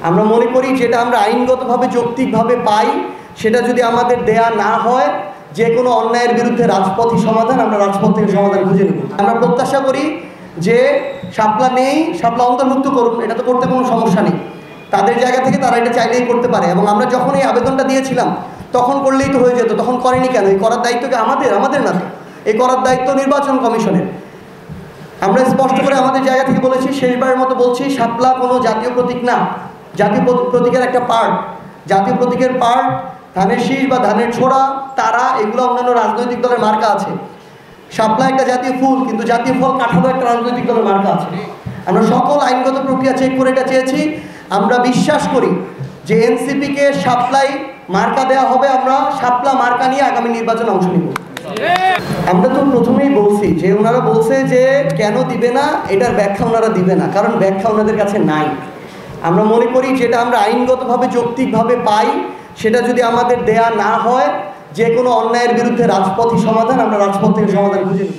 আমরা মনে করি যেটা আমরা আইনগতভাবে যৌক্তিকভাবে পাই সেটা যদি আমাদের দেয়া না হয়, যে কোনো অন্যায়ের বিরুদ্ধে রাজপথই সমাধান, আমরা রাজপথ থেকে সমাধান খুঁজে নেব। আমরা প্রত্যাশা করি যে শাপলা নেই, শাপলা অন্তর্ভুক্ত করুন, এটা তো করতে কোনো সমস্যা নেই, তাদের জায়গা থেকে তারা এটা চাইলেই করতে পারে। এবং আমরা যখন এই আবেদনটা দিয়েছিলাম তখন করলেই তো হয়ে যেত, তখন করেনি কেন? এই করার দায়িত্ব কি আমাদের না তো, এই করার দায়িত্ব নির্বাচন কমিশনের। আমরা স্পষ্ট করে আমাদের জায়গা থেকে বলেছি, শেষবারের মতো বলছি, শাপলা কোনো জাতীয় প্রতীক না, জাতীয় প্রতীকের একটা পার্ট। জাতীয় প্রতীকের পার্ট ধানের শীষ বা ধানের ছোড়া, তারা, এগুলো অন্যান্য রাজনৈতিক দলের মার্কা আছে। শাপলা একটা জাতীয় ফুল, কিন্তু জাতীয় ফল কাঁঠালও একটা রাজনৈতিক দলের মার্কা আছে। আমরা সকল আইনগত প্রক্রিয়া চেক করে এটা চেয়েছি। আমরা বিশ্বাস করি যে এনসিপিকে শাপলাই মার্কা দেওয়া হবে, আমরা শাপলা মার্কা নিয়ে আগামী নির্বাচনে অংশ নিব। আমরা তো প্রথমেই বলছি যে ওনারা বলছে যে কেন দিবে না, এটার ব্যাখ্যা ওনারা দিবে না, কারণ ব্যাখ্যা ওনাদের কাছে নাই। আমরা মনে করি যেটা আমরা আইনগতভাবে যৌক্তিকভাবে পাই সেটা যদি আমাদের দেয়া না হয়, যে কোনো অন্যায়ের বিরুদ্ধে রাজপথই সমাধান, আমরা রাজপথ থেকে সমাধান খুঁজে নিই।